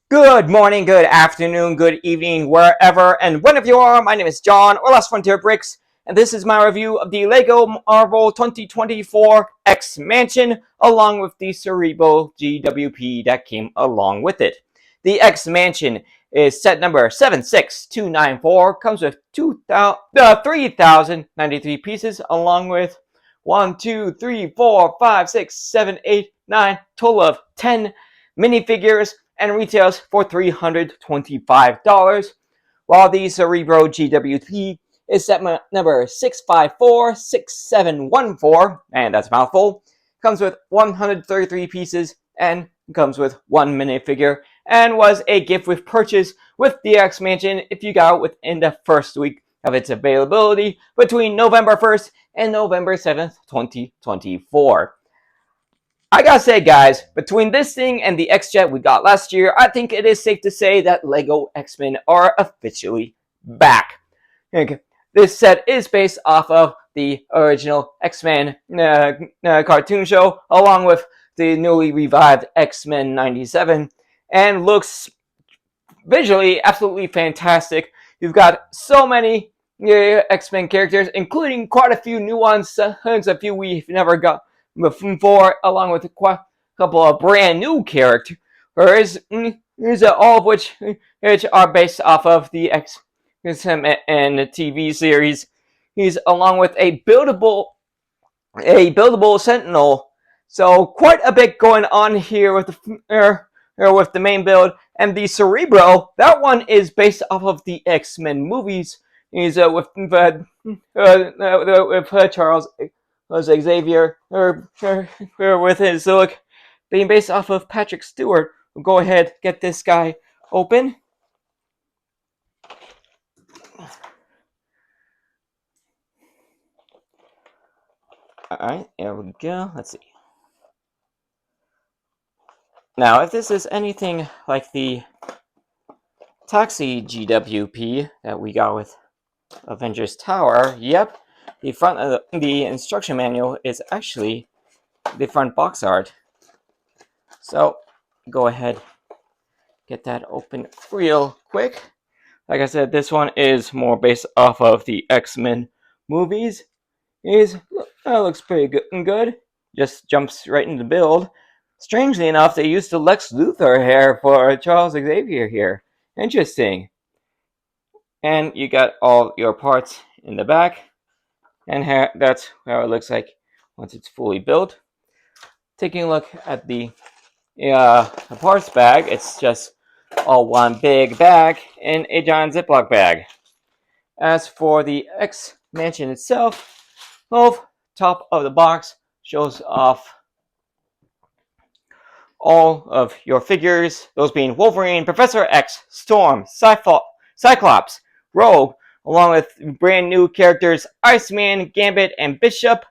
Good morning, good afternoon, good evening, wherever and whenever you are. My name is John, or Last Frontier Bricks, and this is my review of the LEGO Marvel 2024 X Mansion, along with the Cerebro GWP that came along with it. The X Mansion is set number 76294, comes with 3,093 pieces, along with 1, 2, 3, 4, 5, 6, 7, 8, 9, total of 10 minifigures, and retails for $325, while the Cerebro GWP is set number 6546714, and that's a mouthful, comes with 133 pieces and comes with one minifigure, and was a gift with purchase with the X Mansion if you got it within the first week of its availability between November 1st and November 7th, 2024. I gotta say, guys, between this thing and the X-Jet we got last year, I think it is safe to say that LEGO X-Men are officially back. Okay. This set is based off of the original X-Men cartoon show, along with the newly revived X-Men 97, and looks visually absolutely fantastic. You've got so many X-Men characters, including quite a few new ones, a few we've never got before, along with a couple of brand new characters, all of which are based off of the X-Men and the TV series. He's along with a buildable Sentinel. So quite a bit going on here with the main build. And the Cerebro, that one is based off of the X-Men movies. He's with Charles Xavier, with his look being based off of Patrick Stewart. We'll go ahead, get this guy open. Alright, there we go. Let's see. Now, if this is anything like the Taxi GWP that we got with Avengers Tower, yep, the front of the instruction manual is actually the front box art. So, go ahead, get that open real quick. Like I said, this one is more based off of the X-Men movies. Looks pretty good. Just jumps right into the build. Strangely enough, they used the Lex Luthor hair for Charles Xavier here. Interesting. And you got all your parts in the back. And that's how it looks like once it's fully built. Taking a look at the parts bag, it's just all one big bag in a giant Ziploc bag. As for the X Mansion itself, top of the box shows off all of your figures, those being Wolverine, Professor X, Storm, Cyclops, Rogue, along with brand new characters Iceman, Gambit, and Bishop,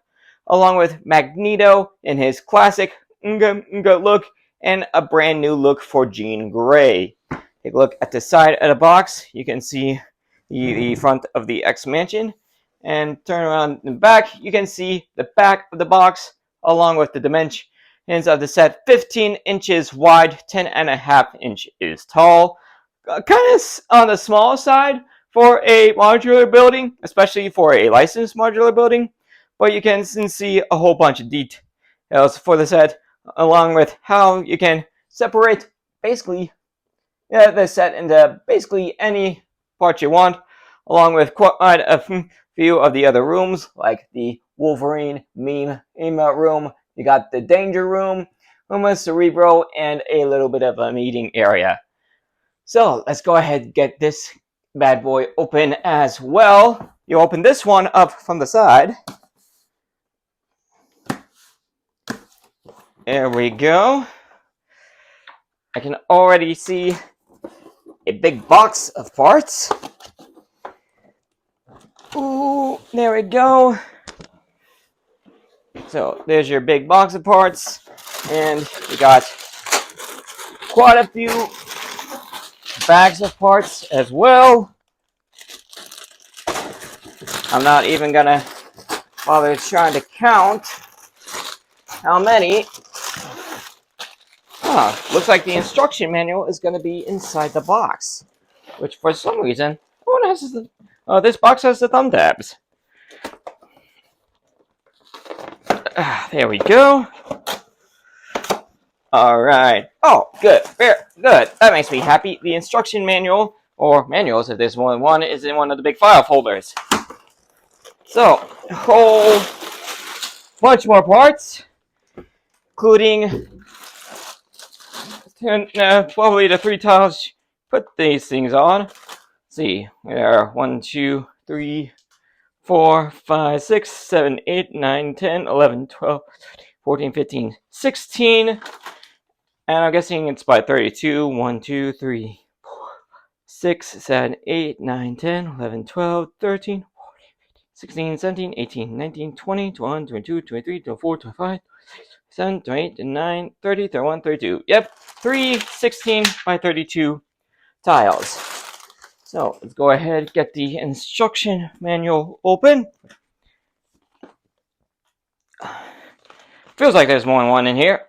along with Magneto in his classic look, and a brand new look for Jean Grey. Take a look at the side of the box. You can see the front of the X Mansion, and turn around the back. You can see the back of the box, along with the dimensions of the set: 15 inches wide, 10.5 inches tall. Kind of on the small side for a modular building, especially for a licensed modular building, but you can see a whole bunch of details for the set, along with how you can separate basically the set into basically any part you want, along with quite a few of the other rooms, like the Wolverine meme room. You got the Danger Room, with Cerebro, and a little bit of a meeting area. So let's go ahead and get this bad boy open as well. You open this one up from the side. There we go. I can already see a big box of parts. Ooh, there we go. So there's your big box of parts, and we got quite a few bags of parts as well. I'm not even gonna bother trying to count how many. Looks like the instruction manual is going to be inside the box. Which, for some reason, this box has the thumb tabs. There we go. Alright. Oh, good. Very good. That makes me happy. The instruction manual, or manuals if there's more than one, is in one of the big file folders. So, a whole bunch more parts, including probably the 3 tiles put these things on. Let's see. There are 1, 2, 3, 4, 5, 6, 7, 8, 9, 10, 11, 12, 14, 15, 16. And I'm guessing it's by 32. 1, 2, 3, 4, 6, 7, 8, 9, 10, 11, 12, 13, 14, 16, 17, 18, 19, 20, 21, 22, 23, 24, 25, 27, 28, 29, 30, 31, 32. Yep, 3 16 by 32 tiles. So let's go ahead and get the instruction manual open. Feels like there's more than one in here.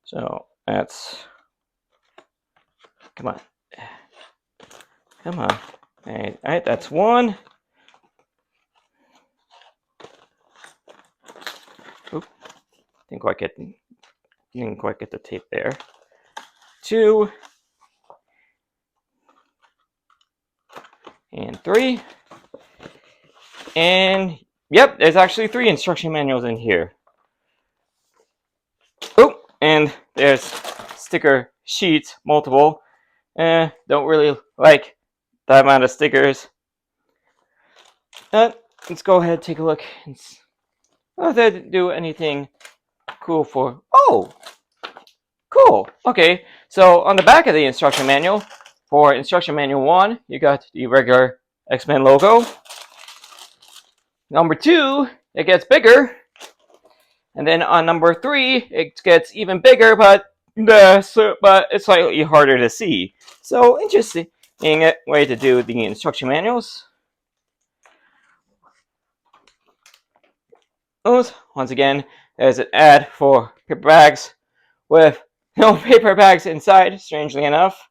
So that's, come on. All right, that's one. Oop, didn't quite get the tape there. 2 and 3. And yep, there's actually 3 instruction manuals in here. Oh, and there's sticker sheets, multiple. Don't really like the amount of stickers. Let's go ahead and take a look. Oh, they didn't do anything cool for. Oh, cool. Okay, so on the back of the instruction manual, for instruction manual 1, you got the regular X-Men logo. Number 2, it gets bigger. And then on number 3, it gets even bigger, but it's slightly harder to see. So, interesting way to do the instruction manuals. Once again, there's an ad for paper bags with no paper bags inside, strangely enough,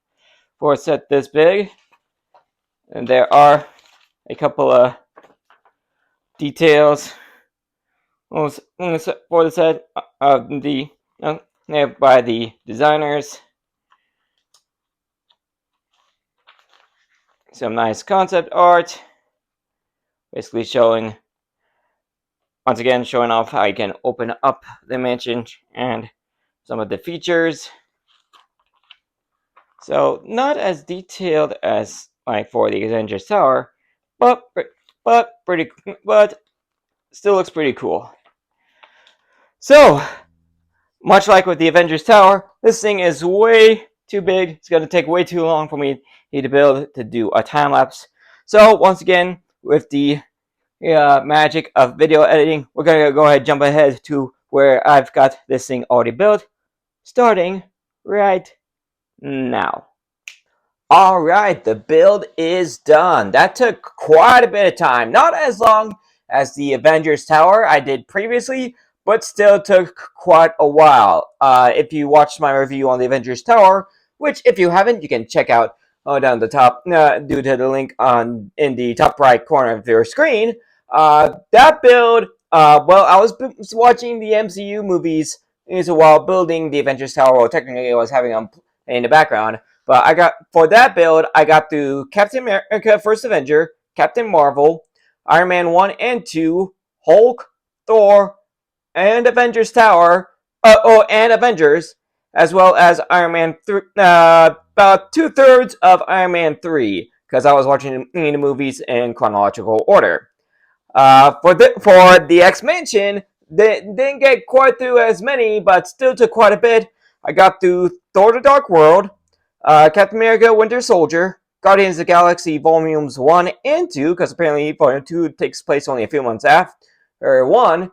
for a set this big. And there are a couple of details for the set by the designers. Some nice concept art, basically showing off how you can open up the mansion and some of the features. So not as detailed as like for the Avengers Tower, but still looks pretty cool. So much like with the Avengers Tower, this thing is way too big. It's going to take way too long for me to build to do a time lapse. So once again, with the magic of video editing, we're going to go ahead and jump ahead to where I've got this thing already built, starting right now. Alright, the build is done. That took quite a bit of time. Not as long as the Avengers Tower I did previously, but still took quite a while. If you watched my review on the Avengers Tower, which if you haven't, you can check out down the top due to the link in the top right corner of your screen. That build, well, I was watching the MCU movies while building the Avengers Tower. Well, technically I was having them in the background. But for that build, I got through Captain America, First Avenger, Captain Marvel, Iron Man 1 and 2, Hulk, Thor, and Avengers Tower, and Avengers, as well as Iron Man 3, about 2/3 of Iron Man 3, because I was watching the movies in chronological order. For the X-Mansion, they didn't get quite through as many, but still took quite a bit. I got through Thor: The Dark World, Captain America: Winter Soldier, Guardians of the Galaxy Volumes 1 and 2, because apparently Volume 2 takes place only a few months after 1,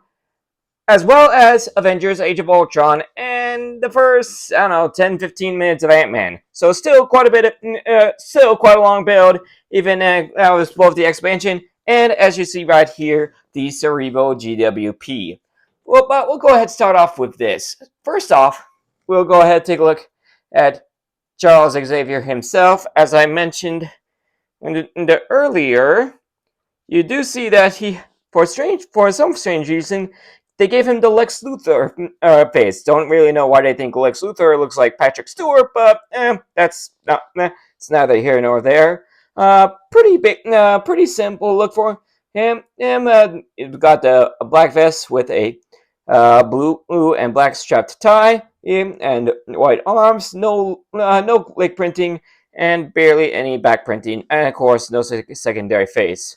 as well as Avengers: Age of Ultron, and the first, 10-15 minutes of Ant-Man. So still quite a bit of, still quite a long build, even that was both the expansion, and as you see right here, the Cerebro GWP. but we'll go ahead and start off with this. First off, we'll go ahead and take a look at Charles Xavier himself. As I mentioned in the earlier, you do see that for some strange reason, they gave him the Lex Luthor face. Don't really know why they think Lex Luthor looks like Patrick Stewart, but it's neither here nor there. Pretty big, pretty simple look for him. Got the a black vest with a blue and black strapped tie, and white arms. No leg printing, and barely any back printing, and of course, no secondary face.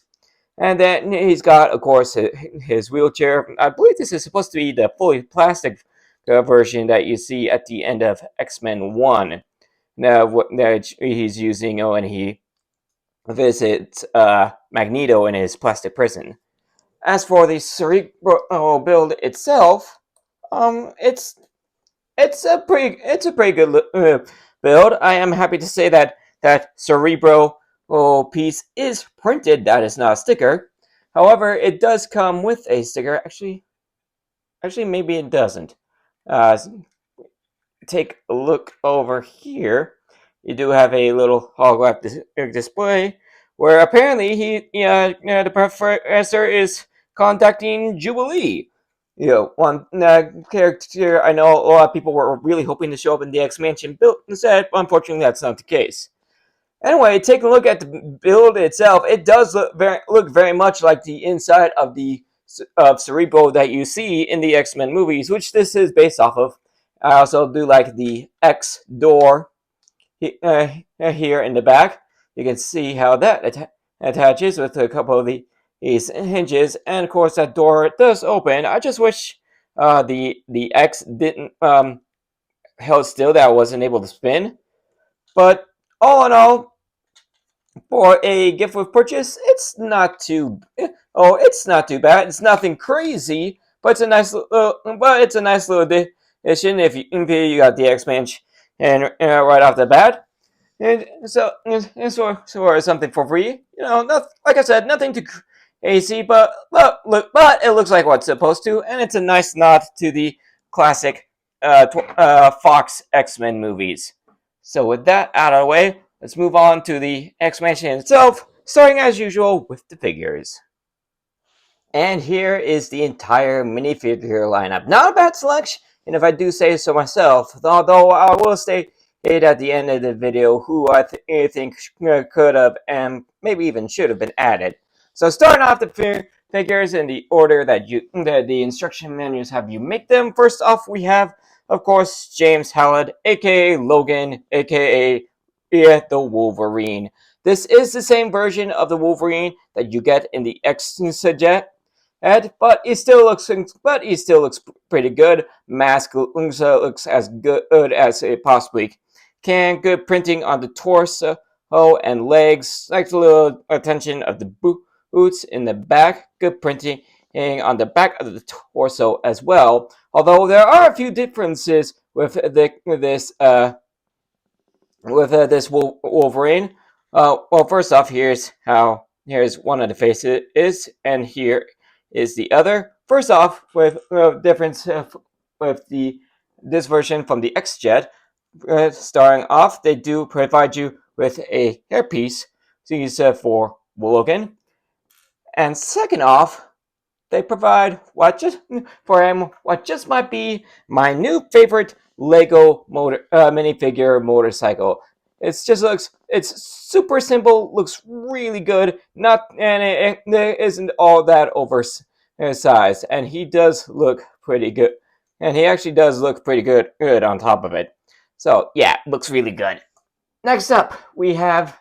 And then he's got, of course, his wheelchair. I believe this is supposed to be the fully plastic version that you see at the end of X-Men 1. Now, that he's using when he visits Magneto in his plastic prison. As for the Cerebro build itself, it's it's a pretty good build. I am happy to say that Cerebro piece is printed. That is not a sticker. However, it does come with a sticker. Actually, maybe it doesn't. Uh, Take a look over here. You do have a little holographic display where apparently the professor is contacting Jubilee. One character I know a lot of people were really hoping to show up in the X Mansion build instead. Unfortunately, that's not the case. Anyway, take a look at the build itself. It does look very much like the inside of the of Cerebro that you see in the X-Men movies, which this is based off of. I also do like the X door here in the back. You can see how that attaches with a couple of these hinges, and of course that door does open. I just wish the X didn't held still, that I wasn't able to spin. But all in all, for a gift with purchase, it's not too bad. It's nothing crazy, but it's a nice little addition if you got the expansion and right off the bat. And so something for free. Like I said, nothing too crazy, but it looks like what's supposed to, and it's a nice nod to the classic Fox X-Men movies. So with that out of the way, let's move on to the X-Mansion itself, starting as usual with the figures. And here is the entire minifigure lineup. Not a bad selection, and if I do say so myself, although I will state at the end of the video who I think could have and maybe even should have been added. So starting off the figures in the order that the instruction manuals have you make them. First off, we have, of course, James Hallett, aka Logan, aka the Wolverine. This is the same version of the Wolverine that you get in the X-Jet, but he still looks pretty good. Mask looks as good as it possibly can. Good printing on the torso and legs. Like the little attention of the boots in the back. Good printing on the back of the torso as well. Although there are a few differences with this Wolverine. Well, first off, here's one of the faces, and here is the other. First off, with difference with this version from the X-Jet, starting off, they do provide you with a hairpiece to use for Logan, and second off, they provide what just might be my new favorite Lego minifigure motorcycle. It's super simple, looks really good, and it isn't all that oversized, and he does look pretty good, and he actually does look pretty good on top of it. So yeah, looks really good. Next up, we have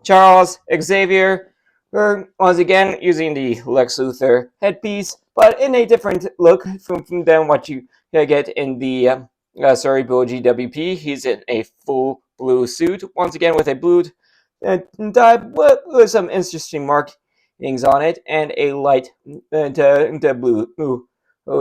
Charles Xavier, once again using the Lex Luthor headpiece, but in a different look than what you get in the Cerebro GWP. He's in a full blue suit, once again with a blue dye with some interesting markings on it, and a light blue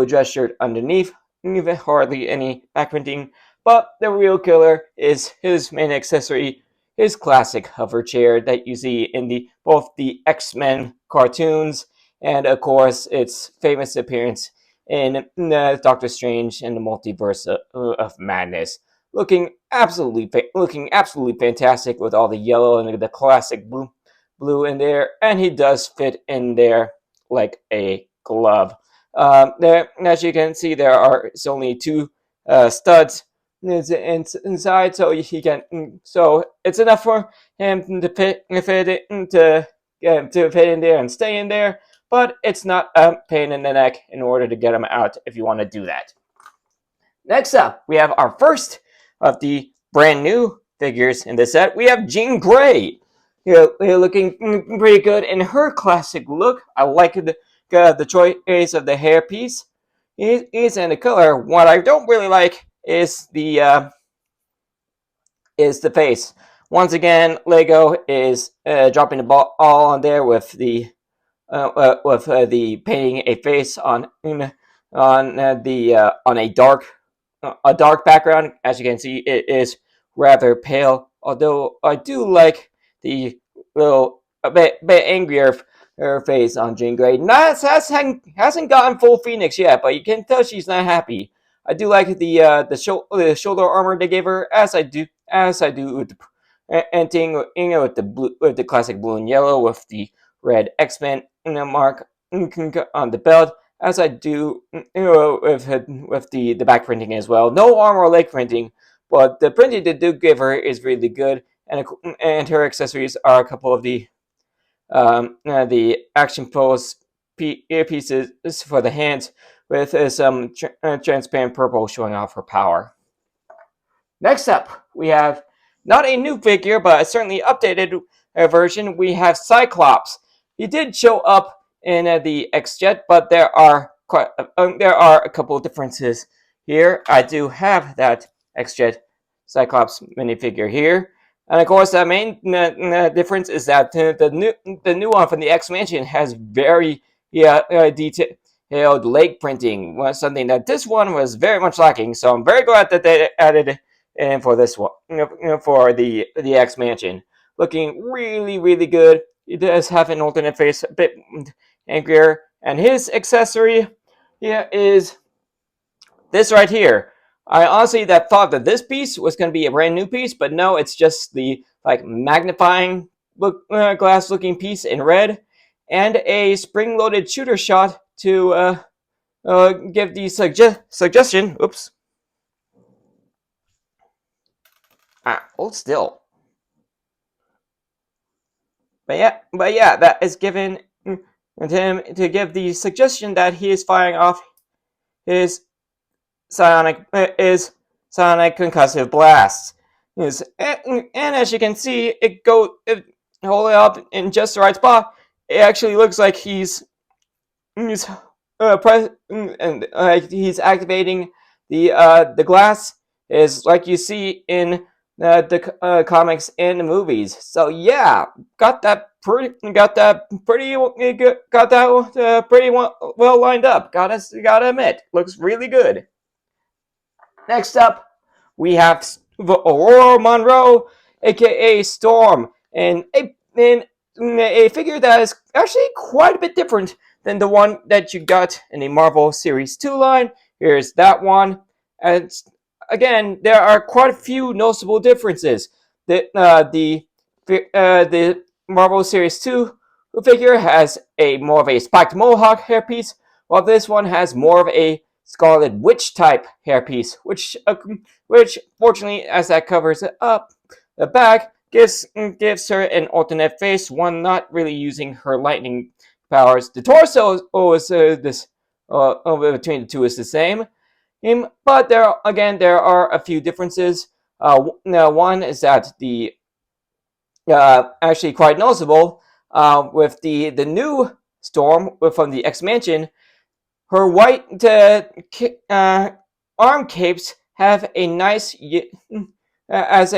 dress shirt underneath. Hardly any back printing, but the real killer is his main accessory, his classic hover chair that you see in both the X-Men cartoons and, of course, its famous appearance in Doctor Strange and the Multiverse of Madness, looking absolutely fantastic with all the yellow and the classic blue in there, and he does fit in there like a glove. There, as you can see, there are it's only two studs inside, so he can. So it's enough for him to fit in there and stay in there. But it's not a pain in the neck in order to get him out if you want to do that. Next up, we have our first of the brand new figures in the set. We have Jean Grey. Looking pretty good in her classic look. I like the choice of the hairpiece. Is in the color. What I don't really like is the face. Once again, Lego is dropping the ball all on there with the painting a face on a dark background. As you can see, it is rather pale. Although I do like the little a bit angrier her face on Jean Grey. Hasn't gotten full Phoenix yet, but you can tell she's not happy. I do like the shoulder armor they gave her, as I do with the ending with the classic blue and yellow with the red X-Men mark on the belt, as I do with the back printing as well. No arm or leg printing, but the printing they do give her is really good, and her accessories are a couple of the action pose earpieces for the hands with some transparent purple showing off her power. Next up, we have not a new figure, but a certainly updated version. We have Cyclops. He did show up in the X-Jet, but there are a couple of differences here. I do have that X-Jet Cyclops minifigure here, and of course, the main difference is that the new one from the X Mansion has very detailed leg printing, something that this one was very much lacking. So I'm very glad that they added it in for this one, for the X Mansion, looking really good. He does have an alternate face, a bit angrier, and his accessory is this right here. I honestly thought that this piece was going to be a brand new piece, but no, it's just the magnifying glass looking piece in red, and a spring-loaded shooter shot to give the suggestion. Oops. Hold still. But yeah, that is given to him to give the suggestion that he is firing off his sonic concussive blasts. And as you can see, hold it up in just the right spot. It actually looks like he's activating the glass, is like you see in the comics and the movies. So yeah, got that pretty well lined up. Gotta admit, looks really good. Next up, we have Aurora Monroe, aka Storm, and a figure that is actually quite a bit different than the one that you got in the Marvel Series 2 line. Here's that one. And again, there are quite a few noticeable differences. The Marvel Series 2 figure has more of a spiked mohawk hairpiece, while this one has more of a Scarlet Witch type hairpiece, which fortunately, as that covers it up, the back gives her an alternate face, one not really using her lightning powers. The torso is between the two is the same, but there are a few differences. One is that the actually quite noticeable with the new Storm from the X Mansion. Her white arm capes have a nice has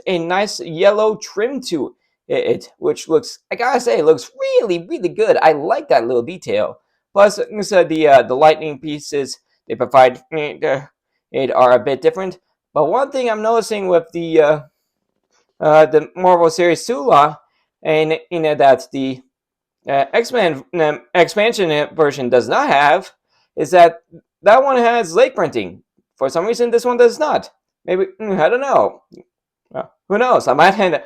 a nice yellow trim to it, which looks, I gotta say, looks really good. I like that little detail. Plus, the lightning pieces they provide it are a bit different. But one thing I'm noticing with the Marvel Series 2 law, and that the X-Men expansion version does not have, is that that one has leg printing. For some reason, this one does not. Maybe I don't know. Who knows? I might end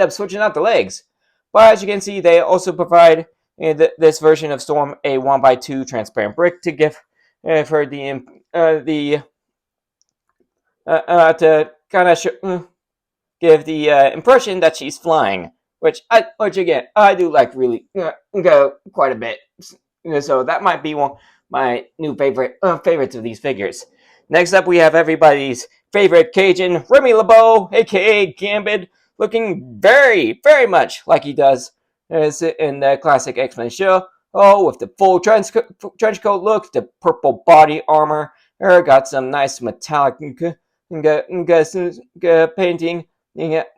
up switching out the legs. But as you can see, they also provide this version of Storm a 1x2 transparent brick to give for the to kind of give the impression that she's flying, which again I do like really go quite a bit. So that might be one my new favorites of these figures. Next up, we have everybody's favorite Cajun, Remy LeBeau, aka Gambit, looking very much like he does in the classic X-Men show. Oh, with the full trench coat look, the purple body armor, got some nice metallic painting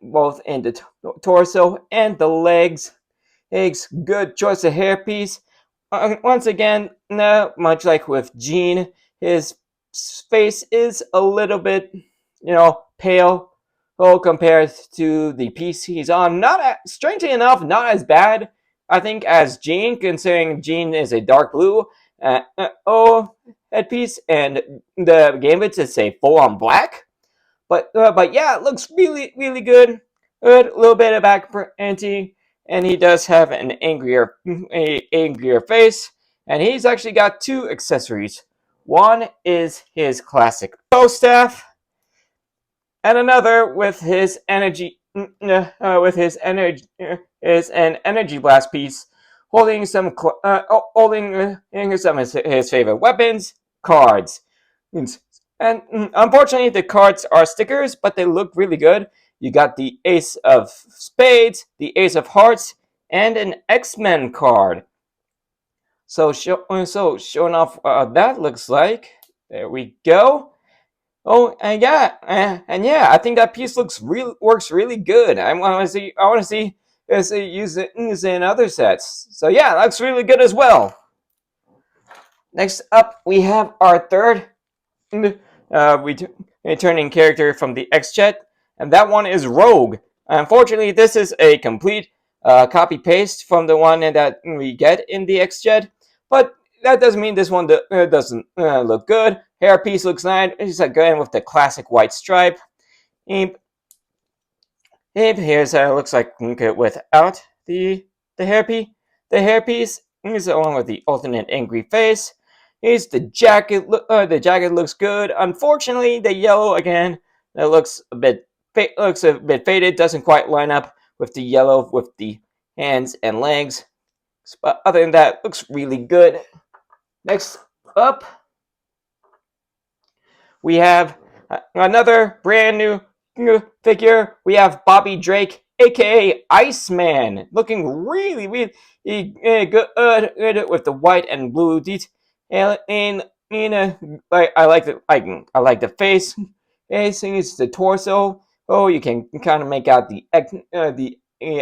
both in the torso and the legs. Good choice of hairpiece. Once again, much like with Jean, his face is a little bit, pale. Oh, compared to the piece he's on, strangely enough, not as bad. I think as Jean, considering Jean is a dark blue headpiece, and the Gambit is a full-on black. But yeah, it looks really good. Good, a little bit of back anti, and he does have an angrier face, and he's actually got two accessories. One is his classic bow staff, and another with his energy is an energy blast piece, holding some of his favorite weapons, cards. And unfortunately, the cards are stickers, but they look really good. You got the Ace of Spades, the Ace of Hearts, and an X-Men card. So showing off what that looks like. There we go. Oh, and yeah, I think that piece works really good. I want to see use it in other sets. So yeah, that looks really good as well. Next up, we have our third returning character from the X-Jet, and that one is Rogue. Unfortunately, this is a complete copy-paste from the one that we get in the X-Jet, but that doesn't mean this one doesn't look good. Hairpiece looks nice. It's again with the classic white stripe. Here's how it looks like without the hairpiece. The hairpiece is along with the alternate angry face. Here's the jacket. The jacket looks good. Unfortunately, the yellow again looks a bit faded. Doesn't quite line up with the yellow with the hands and legs. But other than that, looks really good. Next up, we have another brand new figure. We have Bobby Drake, aka Iceman, looking really good with the white and blue details. And I like the face. It's the torso. Oh, you can kind of make out the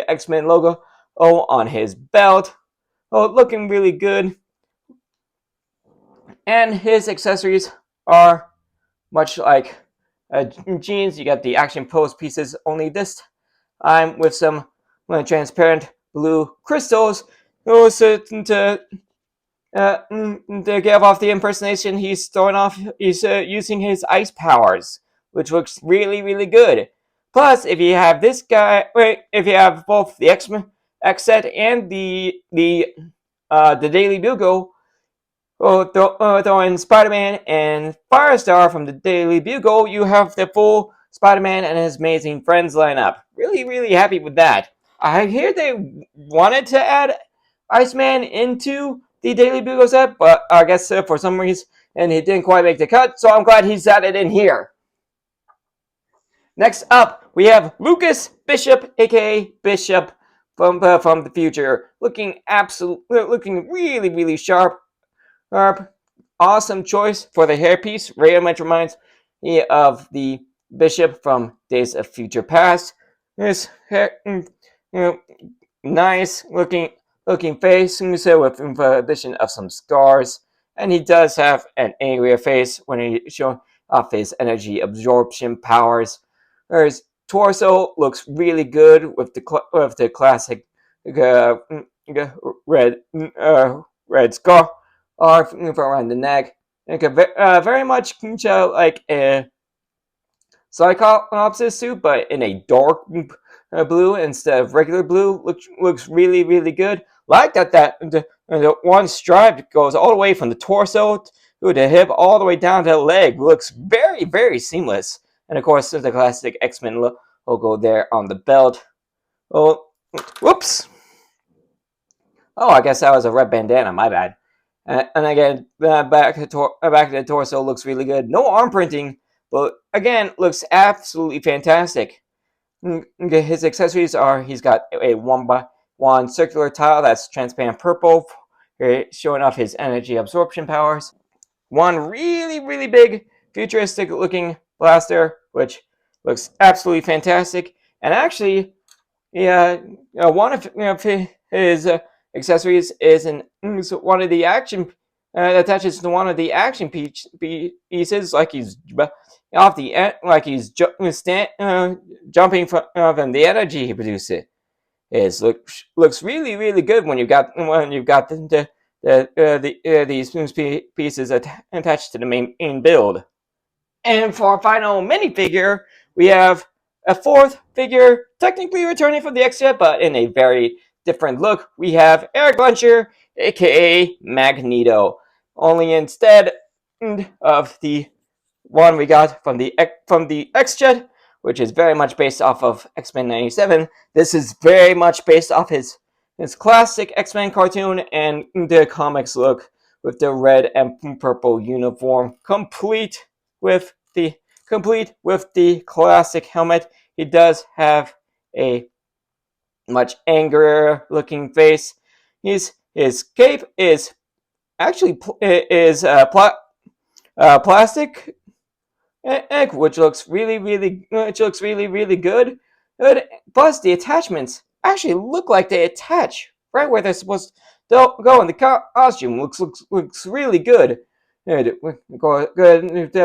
X-Men logo. Oh, on his belt. Oh, looking really good. And his accessories are much like jeans. You got the action pose pieces, only this time with some transparent blue crystals. So to give off the impersonation, he's using his ice powers, which looks really good. Plus, if you have if you have both the X set and the Daily Bugle, throw in Spider-Man and Firestar from the Daily Bugle, you have the full Spider-Man and his amazing friends lineup. Really happy with that. I hear they wanted to add Iceman into the Daily Bugle set, but I guess for some reason and he didn't quite make the cut, so I'm glad he's added in here. Next up, we have Lucas Bishop, aka Bishop from the future, looking really sharp. Awesome choice for the hairpiece. Very much reminds me of the Bishop from Days of Future Past. His hair, nice looking face, with the addition of some scars, and he does have an angrier face when he shows off his energy absorption powers. His torso looks really good with the classic red scar. are around the neck. It could very much show like a Cyclops suit, but in a dark blue instead of regular blue. Looks really really good. Like that the one stripe goes all the way from the torso to the hip, all the way down to the leg. Looks very very seamless. And of course, there's the classic X-Men logo there on the belt. Oh, whoops! Oh, I guess that was a red bandana. My bad. And again, back to the torso looks really good. No arm printing, but again, looks absolutely fantastic. His accessories are he's got a 1x1 circular tile that's transparent purple, showing off his energy absorption powers. One really, really big, futuristic looking blaster, which looks absolutely fantastic. And actually, yeah, one of his accessories is one of the action attaches to one of the action pieces, like he's off the like he's jumping from the energy he produces. Looks really really good when you've got these pieces attached to the main build. And for our final minifigure, we have a fourth figure, technically returning from the X-Jet, but in a very different look. We have Eric Luncher, aka Magneto. Only instead of the one we got from the X-Jet, which is very much based off of X-Men 97, this is very much based off his classic X-Men cartoon and the comics look with the red and purple uniform, with the classic helmet. He does have a much angrier looking face. His cape is actually plastic, which looks really really good. Plus, the attachments actually look like they attach right where they're supposed to go in the costume. Looks really good. Good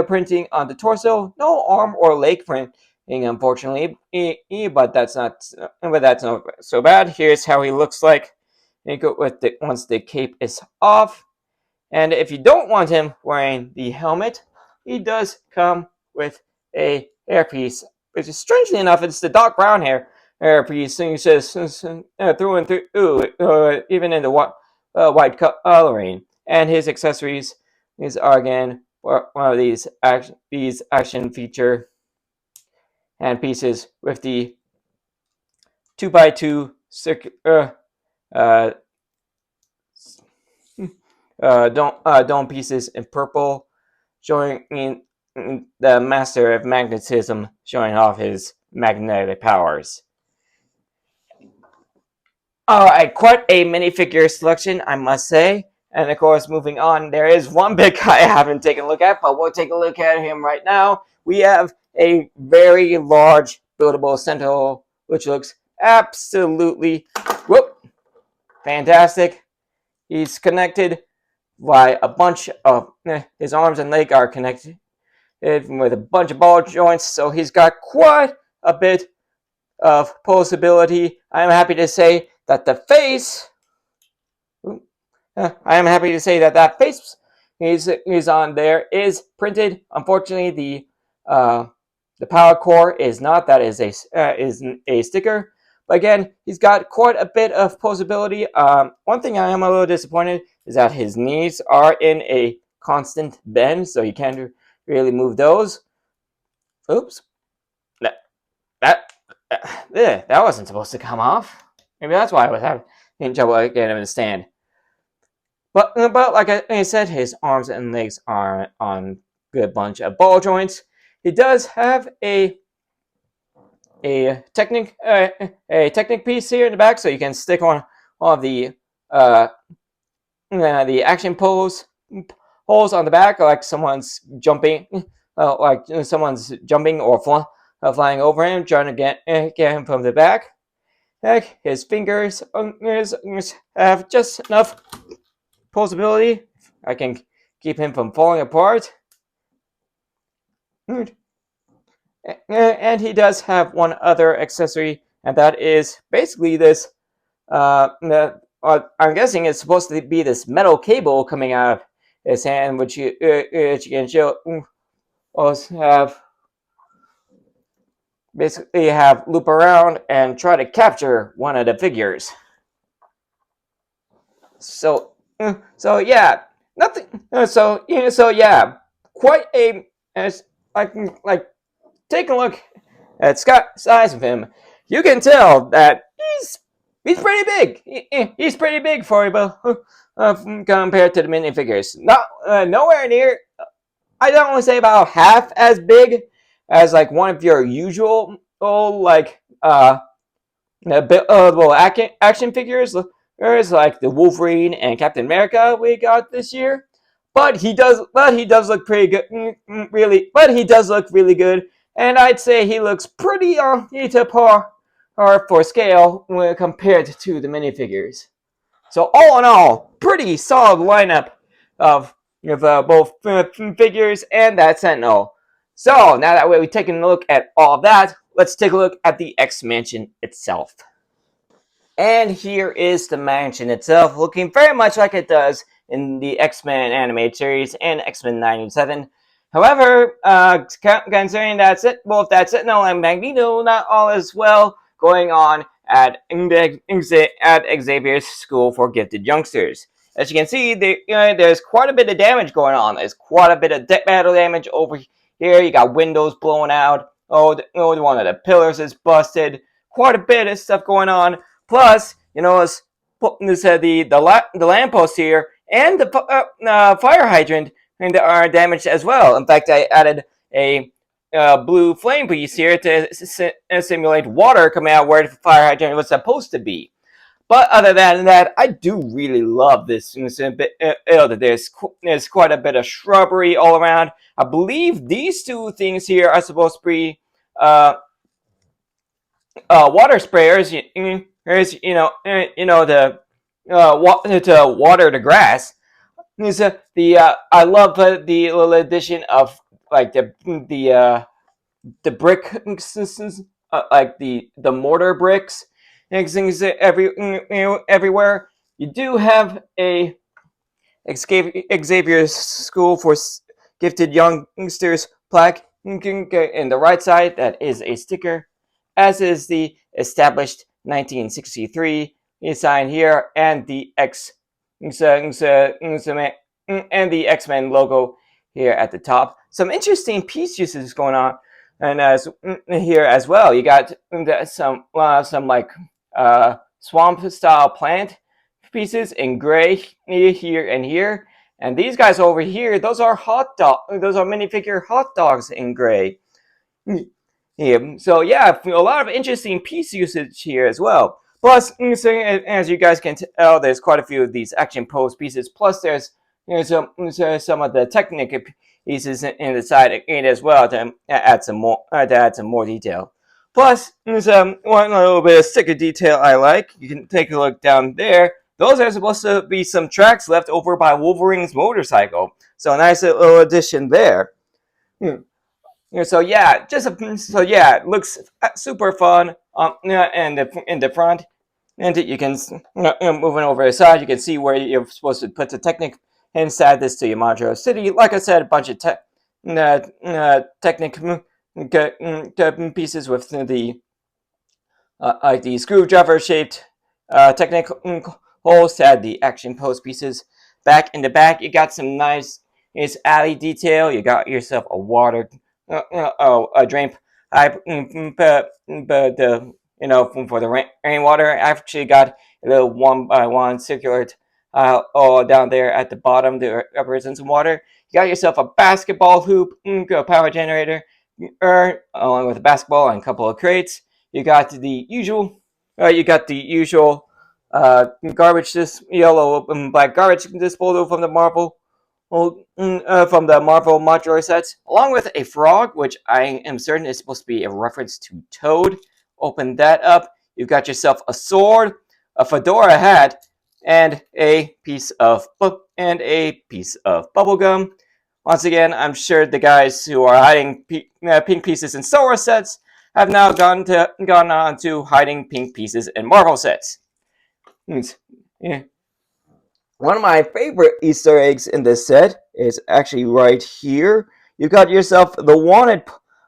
printing on the torso. No arm or leg printing, unfortunately. But that's not so bad. Here's how he looks like. Once the cape is off. And if you don't want him wearing the helmet, he does come with a hairpiece, which is strangely enough, it's the dark brown hairpiece. So he says through and through, even in the white coloring. And his accessories are again one of these action feature hand pieces with the 2x2 circular dome pieces in purple, showing the master of magnetism, showing off his magnetic powers. Alright, quite a minifigure selection, I must say. And of course, moving on, there is one big guy I haven't taken a look at, but we'll take a look at him right now. We have a very large buildable Sentinel, which looks absolutely fantastic. He's connected by a bunch of his arms and leg are connected with a bunch of ball joints, so he's got quite a bit of posability. I'm happy to say that the face face is on there is printed. Unfortunately, the power core is not. That is a sticker. But again, he's got quite a bit of posability. One thing I am a little disappointed is that his knees are in a constant bend, so you can't really move those. Oops. That wasn't supposed to come off. Maybe that's why I was having trouble getting him to stand. But like I said, his arms and legs are on a good bunch of ball joints. He does have a Technic piece here in the back, so you can stick on all of the action holes on the back, like someone's jumping, or flying over him, trying to get him from the back. His fingers have just enough posability. I can keep him from falling apart. And he does have one other accessory, and that is basically this I'm guessing it's supposed to be this metal cable coming out of his hand, which you can show also have loop around and try to capture one of the figures. So yeah, nothing. So yeah, quite a as like take a look at size of him. You can tell that he's pretty big. He's pretty big for you, but compared to the minifigures, not nowhere near. I don't want to say about half as big as like one of your usual like well, action figures. There's like the Wolverine and Captain America we got this year, but he does look pretty good. Really, but he does look really good, and I'd say he looks pretty to par or for scale when compared to the minifigures. So all in all, pretty solid lineup of both figures and that Sentinel. So now that we've taken a look at all of that, let's take a look at the X Mansion itself. And here is the mansion itself, looking very much like it does in the X-Men animated series and X-Men 97. However, considering that's it, both that Sentinel and Magneto not all as well going on at Xavier's School for Gifted Youngsters. As you can see, there's quite a bit of damage going on. There's quite a bit of battle damage over here. You got windows blowing out. One of the pillars is busted. Quite a bit of stuff going on. Plus, the lamppost here and the fire hydrant are damaged as well. In fact, I added a blue flame piece here to simulate water coming out where the fire hydrant was supposed to be. But other than that, I do really love this. There's quite a bit of shrubbery all around. I believe these two things here are supposed to be water sprayers. To water the grass. I love the little addition of like the brick, like the mortar bricks and things everywhere. You do have a Xavier's School for Gifted Youngsters plaque in the right side. That is a sticker, as is the established 1963 sign here, and the X-Men logo here at the top. Some interesting piece uses going on, and as here as well, you got some like swamp style plant pieces in gray here and here, and these guys over here, those are minifigure hot dogs in gray. Yeah, so yeah, a lot of interesting piece usage here as well. Plus, as you guys can tell, there's quite a few of these action pose pieces. Plus, there's some of the technical pieces in the side as well to add some more detail. Plus, one little bit of sticker detail I like. You can take a look down there. Those are supposed to be some tracks left over by Wolverine's motorcycle. So a nice little addition there. So yeah, it looks super fun. And in the front, and you can moving over the side, you can see where you're supposed to put the Technic inside this to your Modular City. Like I said, a bunch of Technic pieces with the like the screwdriver shaped Technic holes to add the action pose pieces. Back in the back, you got some nice alley detail. You got yourself a water. A drain pipe, but for the rainwater, I actually got a little 1x1 circular all down there at the bottom to represent some water. You got yourself a basketball hoop, a power generator, along with a basketball and a couple of crates. You got the usual. Garbage, yellow and black garbage disposal from the Marvel modular sets, along with a frog, which I am certain is supposed to be a reference to Toad. Open that up. You've got yourself a sword, a fedora hat, and a piece of bubble gum. Once again, I'm sure the guys who are hiding pink pieces in Star Wars sets have now gone on to hiding pink pieces in Marvel sets. Yeah. One of my favorite Easter eggs in this set is actually right here. You got yourself the wanted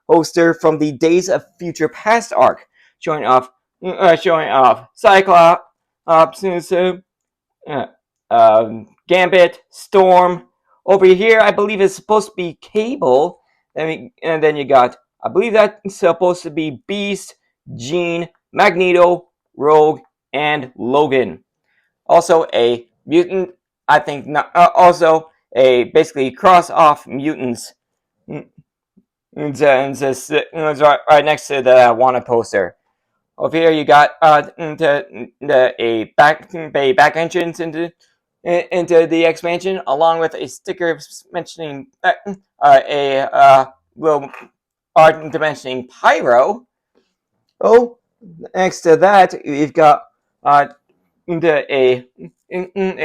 poster from the Days of Future Past arc, showing off Cyclops, uh, Gambit, Storm. Over here, I believe it's supposed to be Cable. And then you got, I believe that's supposed to be Beast, Jean, Magneto, Rogue, and Logan. Also a mutant, I think, not, also a basically cross off mutants. It's right next to the wanted poster. Over here, you got a back entrance into the expansion, along with a sticker mentioning a little art dimensioning Pyro. Oh, next to that, you've got into a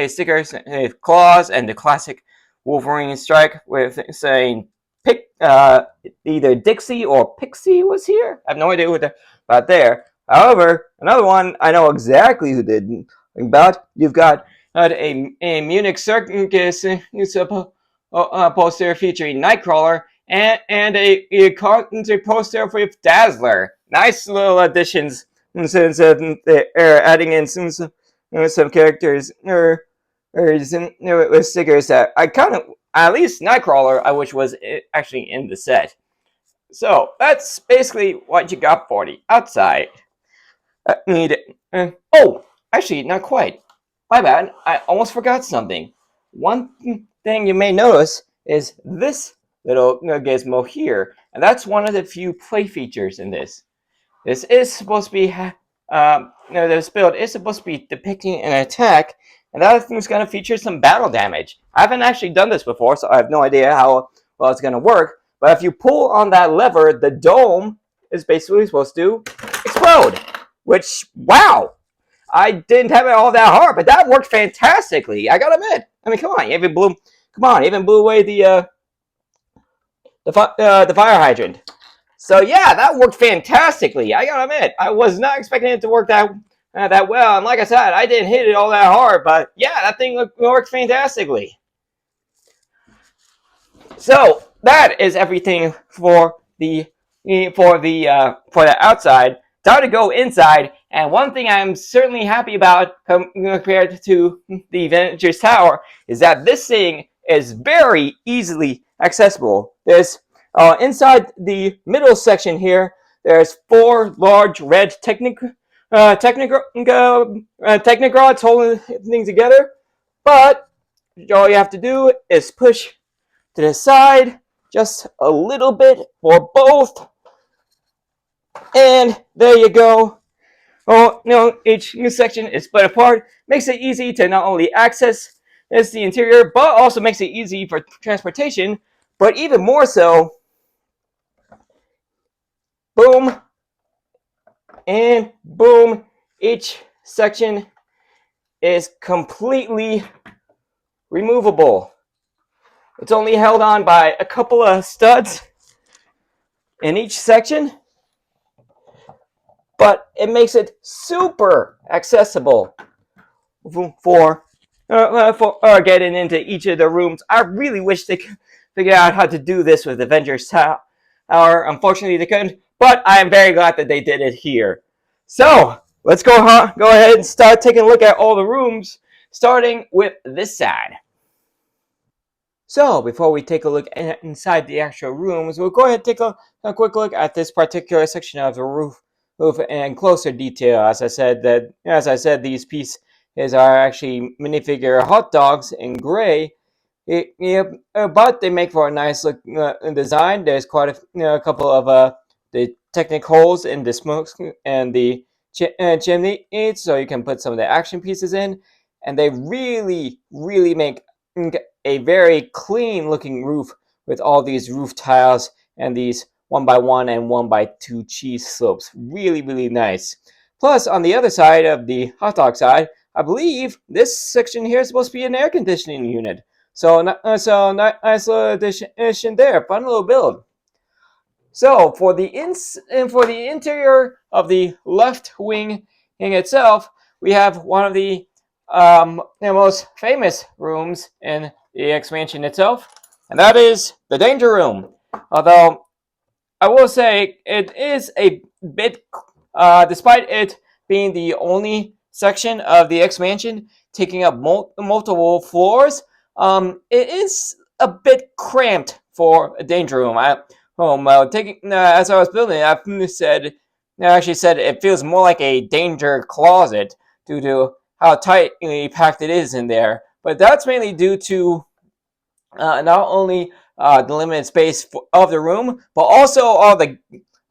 sticker with claws and the classic Wolverine strike with saying pick either Dixie or Pixie was here. I have no idea what about there. However, another one I know exactly who did about. You've got a Munich Circus poster featuring Nightcrawler and a carpenter poster with Dazzler. Nice little additions since they're adding in some characters with stickers that I kind of, at least Nightcrawler, I wish was actually in the set. So that's basically what you got for the outside. Oh, actually, not quite. My bad. I almost forgot something. One thing you may notice is this little gizmo here, and that's one of the few play features in this. This is supposed to be, this build is supposed to be depicting an attack, and that thing's going to feature some battle damage. I haven't actually done this before, so I have no idea how well it's going to work. But if you pull on that lever, the dome is basically supposed to explode. Which, wow! I didn't have it all that hard, but that worked fantastically. I gotta admit. I mean, come on, even blew away the fire hydrant. So yeah, that worked fantastically. I gotta admit, I was not expecting it to work that well. And like I said, I didn't hit it all that hard, but yeah, that thing worked fantastically. So that is everything for the outside. Time to go inside. And one thing I'm certainly happy about compared to the Avengers Tower is that this thing is very easily accessible. There's inside the middle section here, there's 4 large red Technogrods holding things together. But all you have to do is push to the side just a little bit for both. And there you go. Oh, each new section is split apart. Makes it easy to not only access the interior, but also makes it easy for transportation. But even more so, boom, and boom, each section is completely removable. It's only held on by a couple of studs in each section, but it makes it super accessible for getting into each of the rooms. I really wish they could figure out how to do this with Avengers Tower. Unfortunately, they couldn't, but I am very glad that they did it here. So let's go ahead and start taking a look at all the rooms, starting with this side. So before we take a look inside the actual rooms, we'll go ahead and take a quick look at this particular section of the roof in closer detail. As I said, these pieces are actually minifigure hot dogs in gray. But they make for a nice look design. There's quite a couple of the Technic holes in the smoke and the chimney, so you can put some of the action pieces in, and they really make a very clean looking roof with all these roof tiles and these 1x1 and 1x2 cheese slopes. Really nice. Plus, on the other side of the hot dog side, I believe this section here is supposed to be an air conditioning unit. So nice little addition there. Fun little build. So for the interior of the left wing itself, we have one of the the most famous rooms in the expansion itself, and that is the Danger Room. Although I will say it is a bit, despite it being the only section of the expansion taking up multiple floors, it is a bit cramped for a Danger Room. As I was building it, I actually said it feels more like a danger closet due to how tightly packed it is in there. But that's mainly due to not only the limited space of the room, but also all the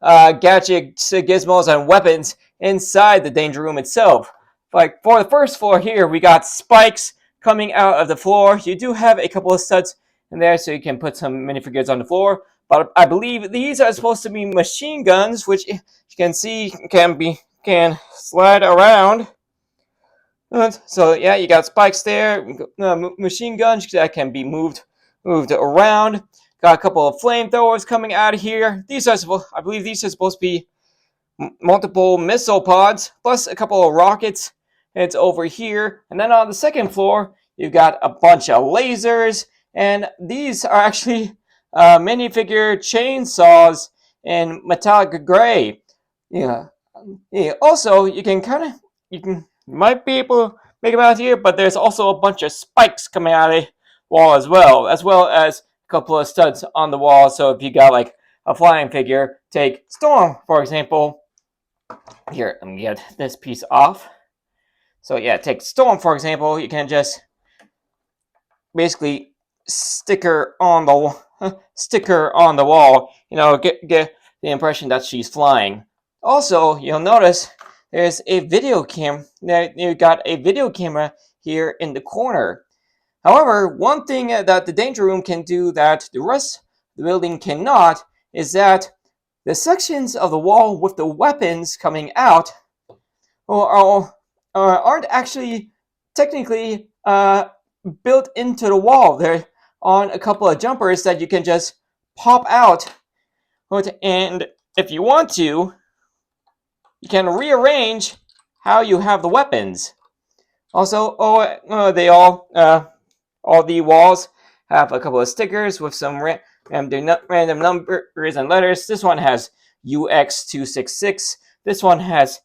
gadgets, gizmos, and weapons inside the Danger Room itself. Like for the first floor here, we got spikes coming out of the floor. You do have a couple of studs in there, so you can put some minifigures on the floor. But I believe these are supposed to be machine guns, which you can see can slide around. So yeah, you got spikes there, machine guns that can be moved around. Got a couple of flamethrowers coming out of here. I believe these are supposed to be multiple missile pods, plus a couple of rockets. It's over here, and then on the second floor, you've got a bunch of lasers, and these are actually minifigure chainsaws in metallic gray. Yeah. Also, you might be able to make them out here, but there's also a bunch of spikes coming out of the wall as well as a couple of studs on the wall. So if you got like a flying figure, take Storm for example. Here, let me get this piece off. So yeah, take Storm for example. You can just basically stick her on the wall. Get the impression that she's flying. Also, you'll notice there's a video cam. You got a video camera here in the corner. However, one thing that the Danger Room can do that the rest of the building cannot is that the sections of the wall with the weapons coming out aren't actually technically built into the wall. They're on a couple of jumpers that you can just pop out, and if you want to, you can rearrange how you have the weapons. Also, all the walls have a couple of stickers with some random numbers and letters. This one has UX266. This one has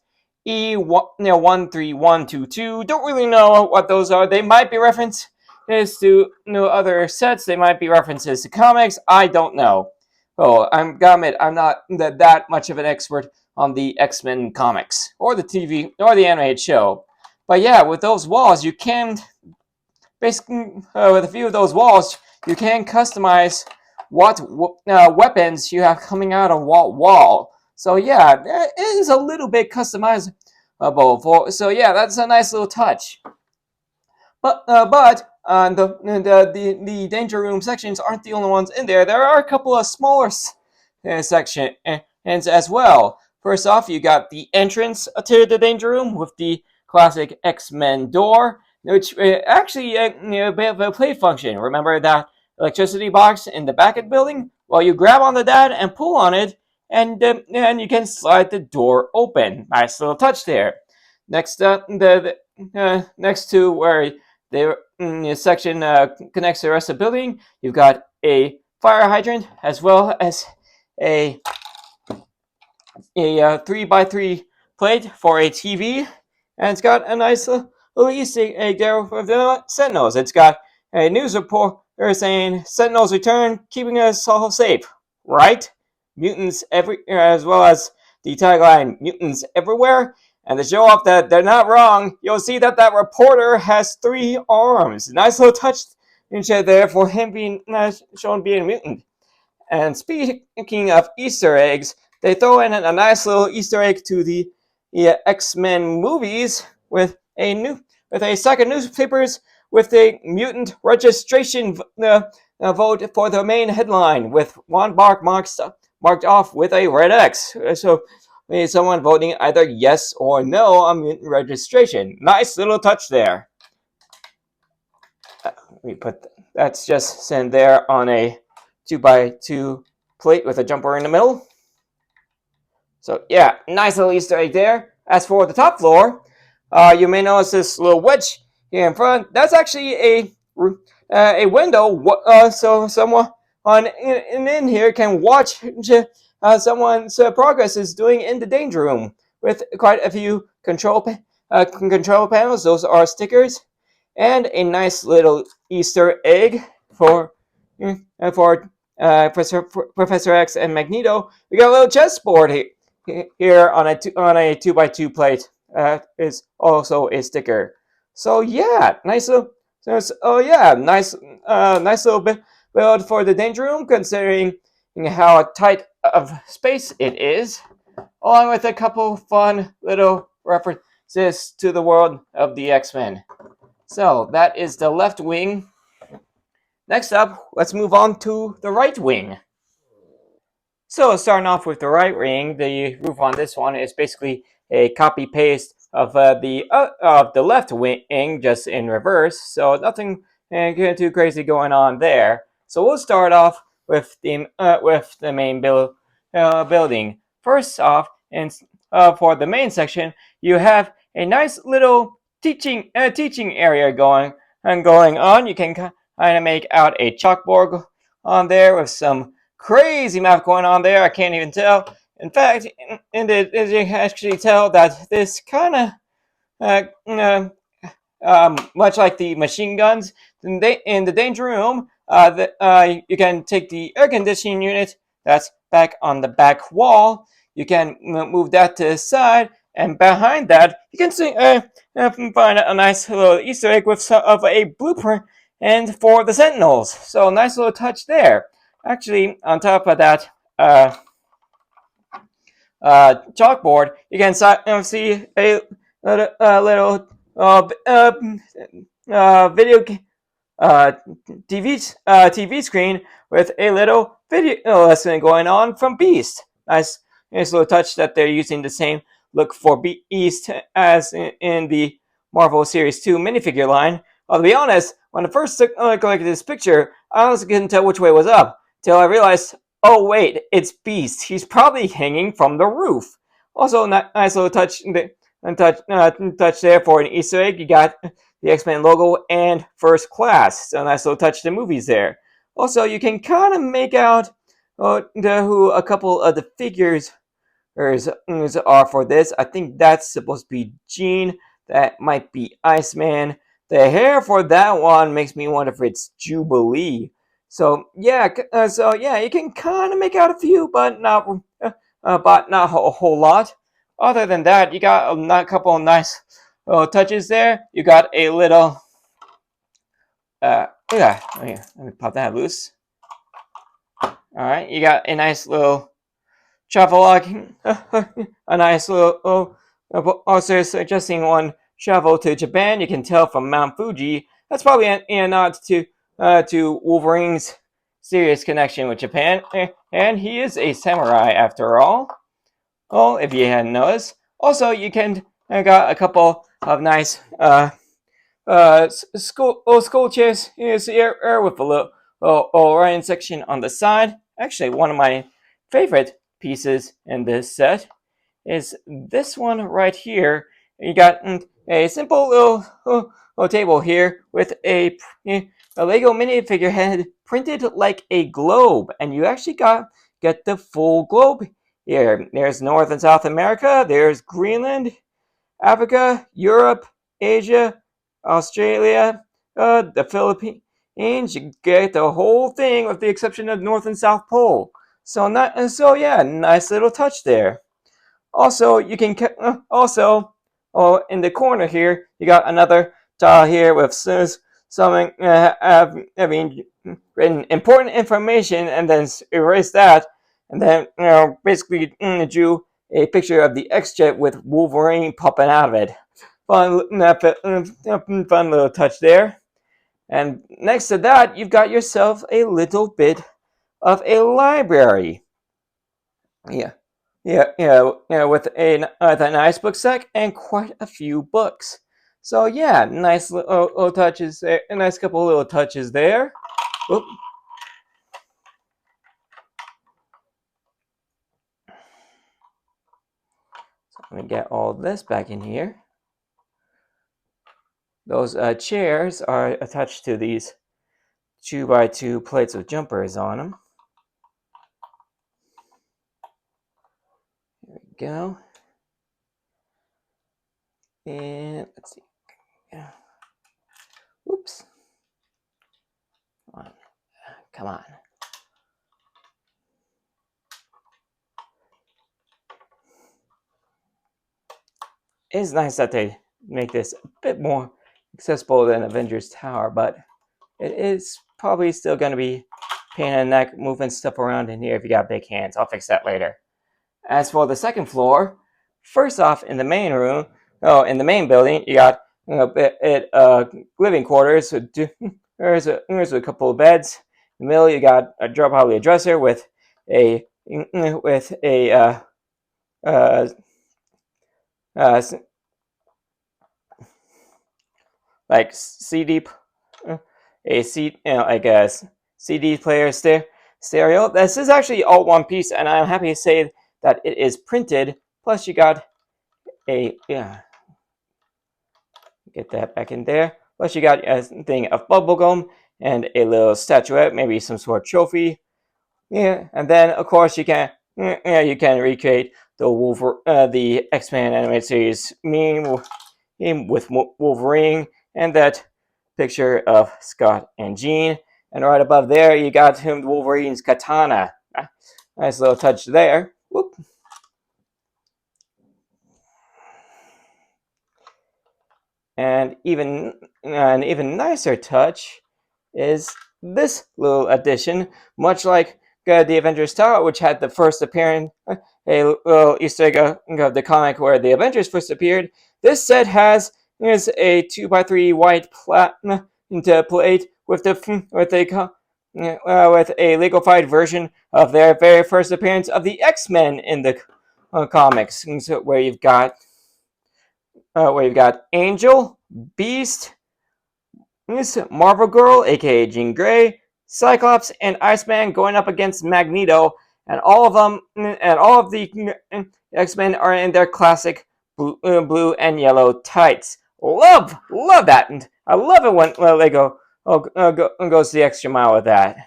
E13122. Don't really know what those are. They might be references to other sets. They might be references to comics. I don't know. I'm not that much of an expert on the X-Men comics or the TV or the animated show. But yeah, with those walls, you can basically with a few of those walls, you can customize what weapons you have coming out of what wall. So yeah, it is a little bit customizable. So yeah, that's a nice little touch. But the Danger Room sections aren't the only ones in there. There are a couple of smaller sections as well. First off, you got the entrance to the Danger Room with the classic X-Men door, which actually a bit of a play function. Remember that electricity box in the back of the building? Well, you grab onto that and pull on it, and you can slide the door open. Nice little touch there. Next up, next to where the section connects to the rest of the building, you've got a fire hydrant as well as a 3x3 plate for a TV, and it's got a nice little Easter egg there for the Sentinels. It's got a news report saying Sentinels return, keeping us all safe. Right? Mutants as well as the tagline "Mutants everywhere." And to show off that they're not wrong, you'll see that reporter has 3 arms. Nice little touch there for him being shown being a mutant. And speaking of Easter eggs, they throw in a nice little Easter egg to the X-Men movies with a stack of newspapers with a mutant registration vote for the main headline, with one marked off with a red X. So someone voting either yes or no on mutant registration. Nice little touch there. That's just sent there on a 2x2 plate with a jumper in the middle. So yeah, nice little Easter egg there. As for the top floor, you may notice this little wedge here in front, that's actually a window. So someone on in here can watch someone's progress is doing in the danger room with quite a few control panels. Those are stickers and a nice little Easter egg for Professor X and Magneto. We got a little chessboard here on a 2x2 plate. Is also a sticker. So yeah, nice little. Oh yeah, nice little bit build for the danger room, considering how tight of space it is, along with a couple fun little references to the world of the X-Men. So that is the left wing. Next up, let's move on to the right wing. So starting off with the right wing, the roof on this one is basically a copy paste of the left wing, just in reverse. So nothing too crazy going on there. So we'll start off with the main building. First off, and for the main section, you have a nice little teaching area going on. You can kind of make out a chalkboard on there with some crazy math going on there. I can't even tell. In fact, as you can actually tell that this kind of much like the machine guns in the danger room, you can take the air conditioning unit that's back on the back wall. You can move that to the side, and behind that, you can find a nice little Easter egg of a blueprint and for the Sentinels. So nice little touch there. Actually, on top of that chalkboard, you can see little video TV screen with a little video lesson going on from Beast. Nice little touch that they're using the same look for Beast as in the Marvel Series 2 minifigure line. Well, to be honest, when I first took a look at this picture, I honestly couldn't tell which way was up till I realized, oh wait, it's Beast. He's probably hanging from the roof. Also, nice little touch there for an Easter egg. You got the X-Men logo and First Class. So nice little touch to movies there. Also, you can kind of make out who a couple of the figures are for this. I think that's supposed to be Jean. That might be Iceman. The hair for that one makes me wonder if it's Jubilee. So yeah, you can kind of make out a few, but not a whole lot. Other than that, you got a couple of nice little touches there. You got a little yeah, let me pop that loose. All right, you got a nice little travelogue, a nice little also suggesting one travel to Japan. You can tell from Mount Fuji. That's probably a nod to Wolverine's serious connection with Japan, and he is a samurai after all. Oh, if you hadn't noticed. Also, you can got a couple of nice school chairs here with a little Orion section on the side. Actually, one of my favorite pieces in this set is this one right here. You got a simple little table here with a Lego minifigure head printed like a globe, and you actually get the full globe here. There's North and South America. There's Greenland, Africa, Europe, Asia, Australia, the Philippines. You get the whole thing with the exception of North and South Pole. So yeah, nice little touch there. Also, you can in the corner here, you got another tile here with some having written important information, and then erase that, and then basically drew a picture of the X-Jet with Wolverine popping out of it. Fun little touch there. And next to that, you've got yourself a little bit of a library. Yeah. With a nice book stack and quite a few books. So yeah, nice little touches there. A nice couple of little touches there. Oop. So let me get all this back in here. Those chairs are attached to these 2x2 plates with jumpers on them. There we go. And let's see. Oops. Come on. It's nice that they make this a bit more accessible than Avengers Tower, but it is probably still going to be pain in the neck moving stuff around in here if you got big hands. I'll fix that later. As for the second floor, first off, in the main room, in the main building, you got living quarters. There's a couple of beds. In the middle, you got probably a dresser with a like CD, like a CD player stereo. This is actually all one piece, and I'm happy to say that it is printed. Plus, you got a get that back in there. Plus, you got a thing of bubblegum and a little statuette, maybe some sort of trophy. Yeah, and then of course you can recreate the X-Men animated series meme with Wolverine and that picture of Scott and Jean. And right above there, you got him Wolverine's katana. Nice little touch there. Whoop. And even an even nicer touch is this little addition, much like the Avengers Tower, which had the first appearance, a little Easter egg of the comic where the Avengers first appeared. This set has a 2x3 white plate with a liquefied version of their very first appearance of the X-Men in the comics, so where you've got Angel, Beast, Marvel Girl, aka Jean Grey, Cyclops, and Iceman going up against Magneto, and all of the X-Men are in their classic blue and yellow tights. Love that, and I love it when they goes the extra mile with that.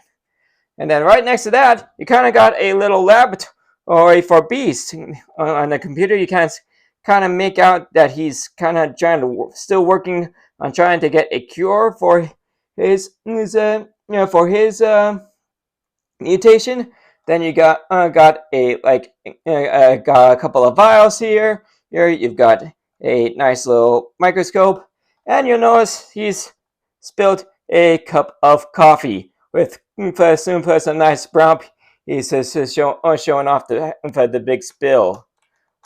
And then right next to that, you kind of got a little laboratory for Beast on the computer. You kind of make out that he's kind of still working on trying to get a cure for his mutation. Then you got a couple of vials here. Here you've got a nice little microscope, and you'll notice he's spilled a cup of coffee with some nice brown. He's showing off the big spill.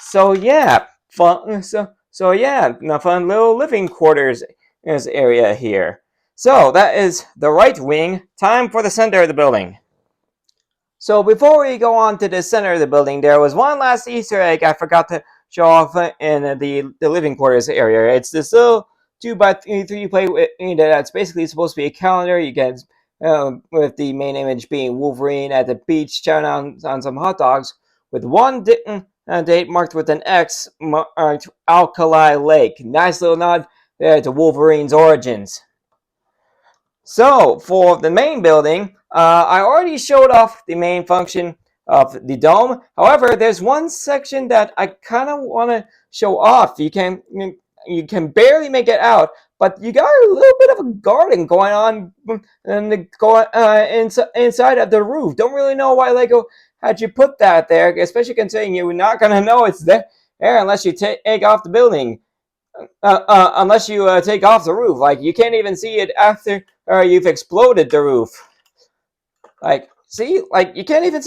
So yeah, fun. So yeah, a fun little living quarters area here. So that is the right wing. Time for the center of the building. So before we go on to the center of the building, there was one last Easter egg I forgot to show off in the living quarters area. It's this little 2x3 plate that's basically supposed to be a calendar. You get with the main image being Wolverine at the beach chowing on some hot dogs, with one date marked with an X marked Alkali Lake. Nice little nod there to Wolverine's origins. So for the main building, I already showed off the main function of the dome. However, there's one section that I kind of want to show off. You can barely make it out, but you got a little bit of a garden going on inside of the roof. Don't really know why Lego had you put that there, especially considering you're not gonna know it's there unless you take off the building. Unless you take off the roof, like you can't even see it after you've exploded the roof. Like, see, like you can't even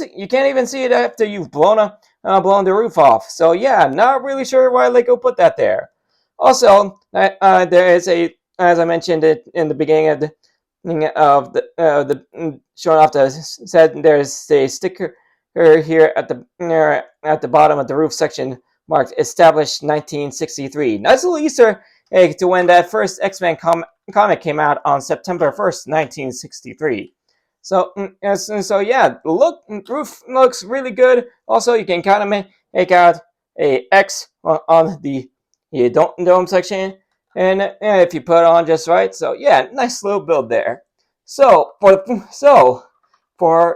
see it after you've blown the roof off. So yeah, not really sure why Lego put that there. Also, there is as I mentioned it in the beginning of the showing off the set, there's a sticker here at the bottom of the roof section marked established 1963. Nice little Easter egg to when that first X-Men comic came out on September 1st, 1963. So yeah, roof looks really good. Also, you can kind of make out a X on the dome section. and if you put it on just right, so yeah, nice little build there. So for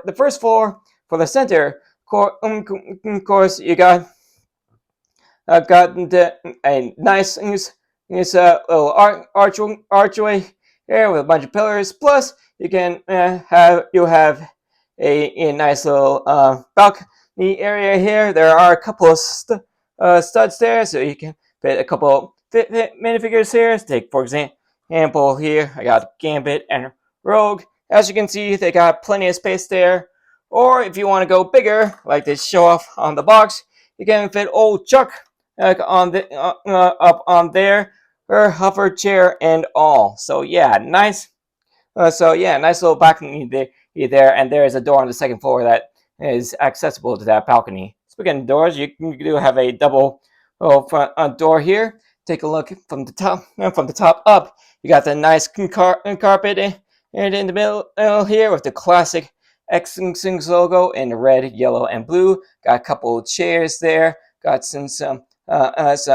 the first floor, for the center, of course, you got a nice little archway here with a bunch of pillars. Plus, you have a nice little balcony area here. There are a couple of studs there, so you can fit a couple fit minifigures here. Take for example here, I got Gambit and Rogue. As you can see, they got plenty of space there. Or if you want to go bigger, like they show off on the box, you can fit old Chuck up on there, her hover chair and all. So yeah, nice. Nice little balcony there, and there is a door on the second floor that is accessible to that balcony. Speaking of doors, you do have a double front door here. Take a look from the top up. You got the nice carpet and in the middle here with the classic X logo in red, yellow, and blue. Got a couple chairs there. Got some nice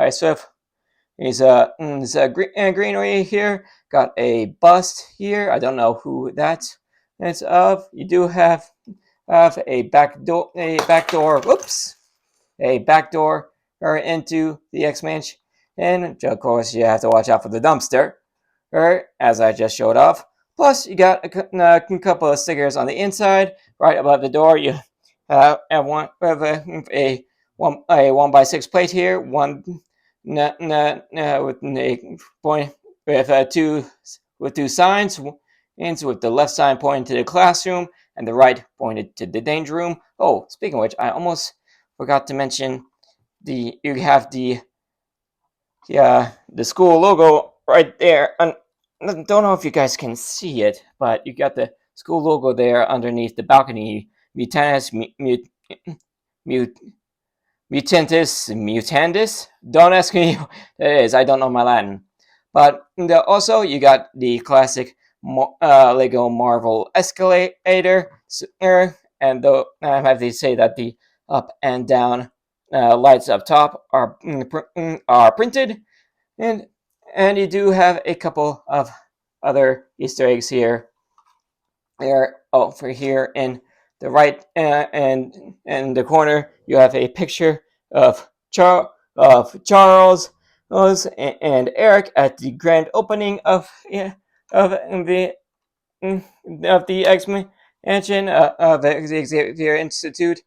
swift. There's a greenery here. Got a bust here. I don't know who that is of. You do have a back door. Whoops, a back door into the X Mansion. And of course, you have to watch out for the dumpster, as I just showed off. Plus, you got a couple of stickers on the inside, right above the door. You have a 1x6 plate here. With a point with two signs, and with the left sign pointing to the classroom and the right pointed to the danger room. Oh, speaking of which, I almost forgot to mention you have the school logo right there. I don't know if you guys can see it, but you got the school logo there underneath the balcony. Mutandis. Don't ask me what it is. I don't know my Latin. But also, you got the classic Lego Marvel escalator. And I have to say that the up and down lights up top are printed. And you do have a couple of other Easter eggs here. For here in the right and in the corner, you have a picture of Charles and Eric at the grand opening of the X-Men Mansion of the Xavier Institute.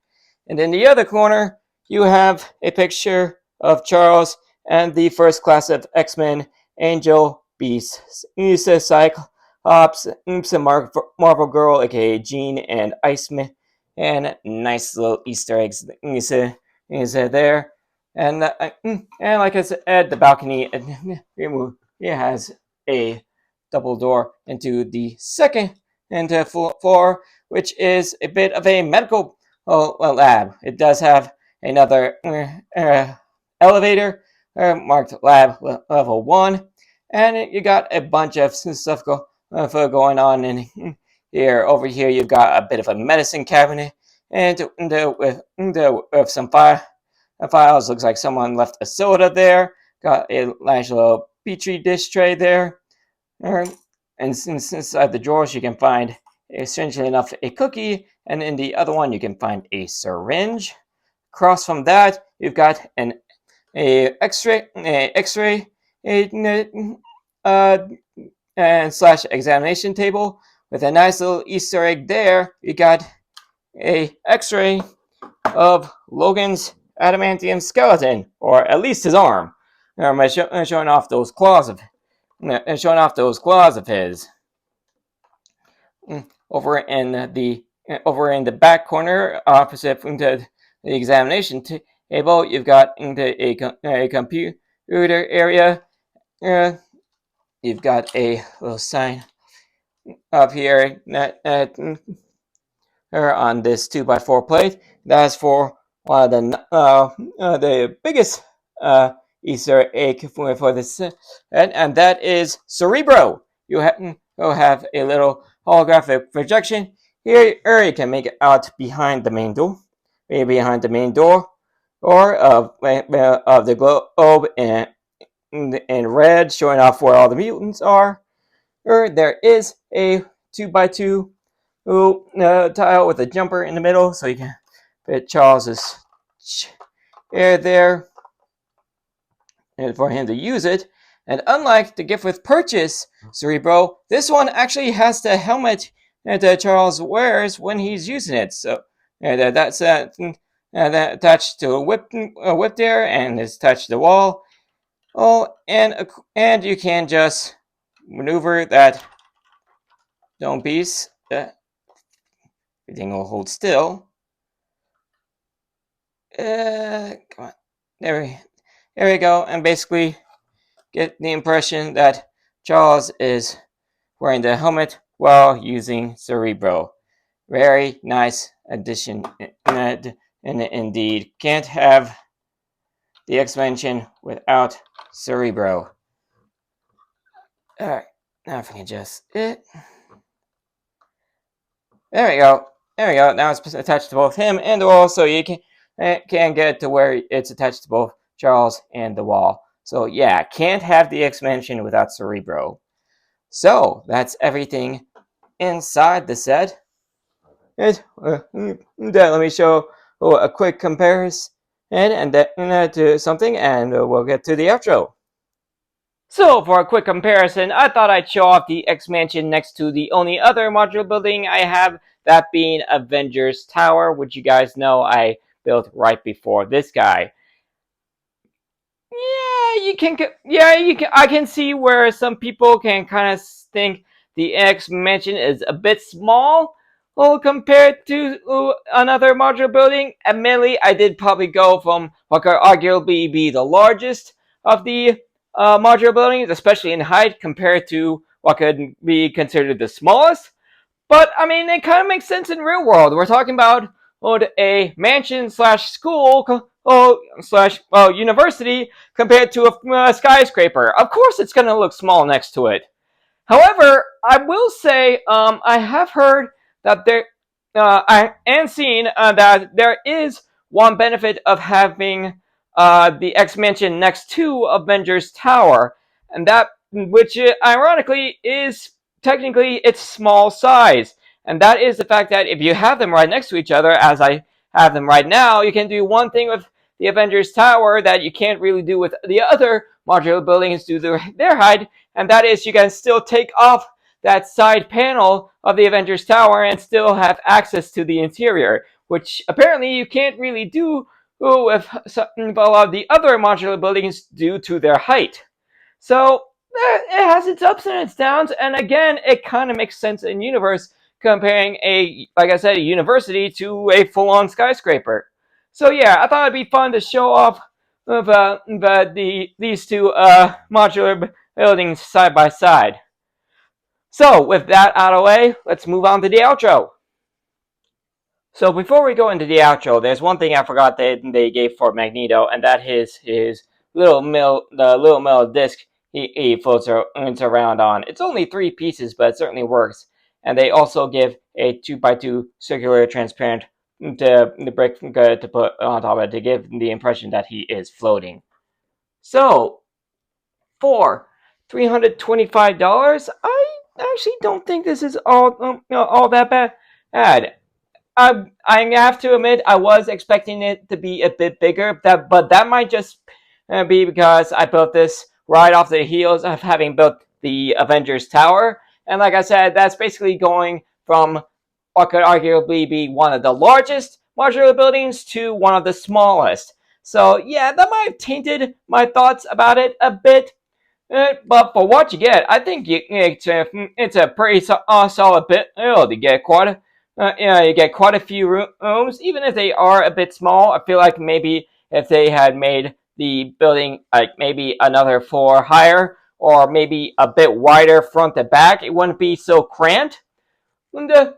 And in the other corner, you have a picture of Charles and the first class of X-Men, Angel, Beast, Cyclops, and Marvel Girl, aka Jean, and Iceman, and nice little Easter eggs there. And like I said, the balcony it has a double door into the second floor, which is a bit of a medical lab. It does have another elevator marked lab level 1, and you got a bunch of stuff going on in here. Over here, you've got a bit of a medicine cabinet, and with some files. Looks like someone left a soda there. Got a nice little petri dish tray there. And inside the drawers, you can find, strangely enough, a cookie, and in the other one, you can find a syringe. Across from that, you've got an X-ray, and slash examination table with a nice little Easter egg there. You got a X-ray of Logan's adamantium skeleton, or at least his arm. Showing off those claws of his. Over in the back corner, opposite from the examination table, you've got a computer area. You've got a little sign up here on this 2x4 plate. That's for one of the biggest Easter egg for this, and that is Cerebro. You have a little holographic projection here. You can make it out behind the main door, or of the globe in red, showing off where all the mutants are. There is a 2x2 tile with a jumper in the middle, so you can fit Charles's chair there and for him to use it. And unlike the gift with purchase Cerebro, this one actually has the helmet that Charles wears when he's using it. So that's that attached to a whip there, and is attached to the wall. Oh, and you can just maneuver that dome piece. Everything will hold still. Come on, there we go, and basically get the impression that Charles is wearing the helmet while using Cerebro. Very nice addition, indeed. Can't have the X-Mansion without Cerebro. Alright, now if I can adjust it. There we go. There we go. Now it's attached to both him and the wall, so you can get to where it's attached to both Charles and the wall. So yeah, can't have the X-Mansion without Cerebro. So that's everything inside the set. Let me show a quick comparison and then to something, and we'll get to the outro. So for a quick comparison, I thought I'd show off the X-Mansion next to the only other modular building I have, that being Avengers Tower, which you guys know I built right before this guy. Yeah, I can see where some people can kind of think the X-Mansion is a bit small, compared to another modular building. Admittedly, I did probably go from what could arguably be the largest of the modular buildings, especially in height, compared to what could be considered the smallest. But I mean, it kind of makes sense in real world. We're talking about a mansion slash school slash university compared to a skyscraper. Of course, it's going to look small next to it. However, I will say I have heard that and seen that there is one benefit of having the X-Mansion next to Avengers Tower, and that, which ironically is technically its small size, and that is the fact that if you have them right next to each other, as I have them right now, you can do one thing with the Avengers Tower that you can't really do with the other modular buildings due to their height, and that is you can still take off that side panel of the Avengers Tower and still have access to the interior, which apparently you can't really do with a lot of the other modular buildings due to their height. So it has its ups and its downs, and again, it kind of makes sense in universe comparing like I said, a university to a full-on skyscraper. So yeah, I thought it'd be fun to show off these two modular buildings side by side. So with that out of the way, let's move on to the outro. So before we go into the outro, there's one thing I forgot that they gave for Magneto, and that is his little metal disc he floats around on. It's only 3 pieces, but it certainly works. And they also give a 2x2 circular transparent the brick to put on top of it to give the impression that he is floating. So for $325, I actually don't think this is all that bad. I have to admit I was expecting it to be a bit bigger, but that might just be because I built this right off the heels of having built the Avengers Tower, and like I said, that's basically going from what could arguably be one of the largest modular buildings to one of the smallest. So yeah, that might have tainted my thoughts about it a bit. But for what you get, I think it's a pretty solid bit. You get quite a few rooms, even if they are a bit small. I feel like maybe if they had made the building like maybe another floor higher, or maybe a bit wider front to back, it wouldn't be so cramped. But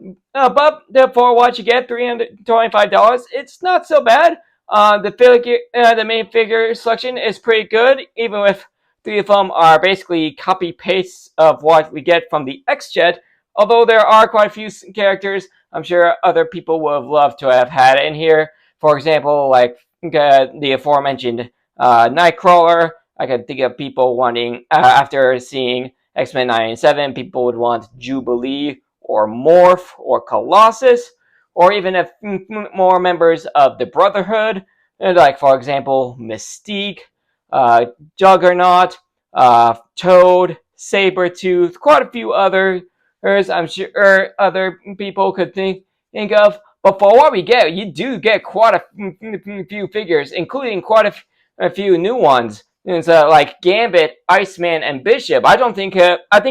for what you get, $325, it's not so bad. The main figure selection is pretty good, even with 3 of them are basically copy-paste of what we get from the X-Jet, although there are quite a few characters I'm sure other people would have loved to have had in here. For example, like the aforementioned Nightcrawler, I can think of people wanting, after seeing X-Men 97, people would want Jubilee or Morph or Colossus, or even if more members of the Brotherhood, like for example Mystique, Juggernaut, Toad, Sabretooth, quite a few others I'm sure other people could think of. But for what we get, you do get quite a few figures, including quite a few new ones. It's like Gambit, Iceman, and Bishop. I think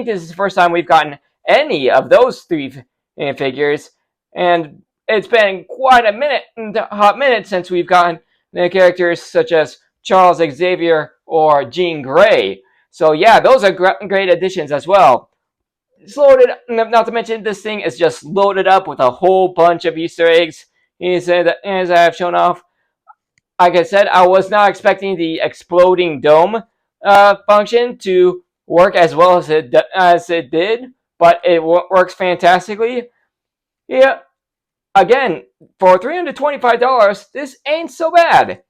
this is the first time we've gotten any of those three figures, and it's been quite a hot minute since we've gotten the characters such as Charles Xavier or Jean Grey. So yeah, those are great additions as well. It's loaded, not to mention this thing is just loaded up with a whole bunch of Easter eggs. As I have shown off, like I said, I was not expecting the exploding dome function to work as well as it did, but it works fantastically. Yeah, again, for $325, this ain't so bad.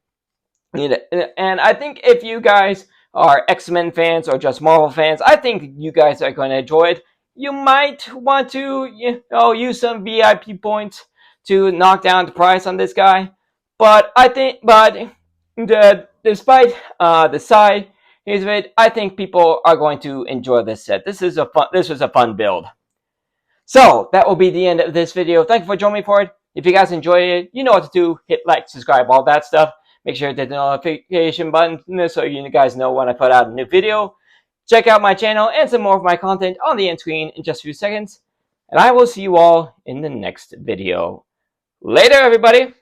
And I think if you guys are X-Men fans or just Marvel fans, I think you guys are going to enjoy it. You might want to, use some VIP points to knock down the price on this guy. But despite the size of it, I think people are going to enjoy this set. This was a fun build. So that will be the end of this video. Thank you for joining me for it. If you guys enjoyed it, you know what to do. Hit like, subscribe, all that stuff. Make sure to hit the notification button so you guys know when I put out a new video. Check out my channel and some more of my content on the end screen in just a few seconds. And I will see you all in the next video. Later, everybody!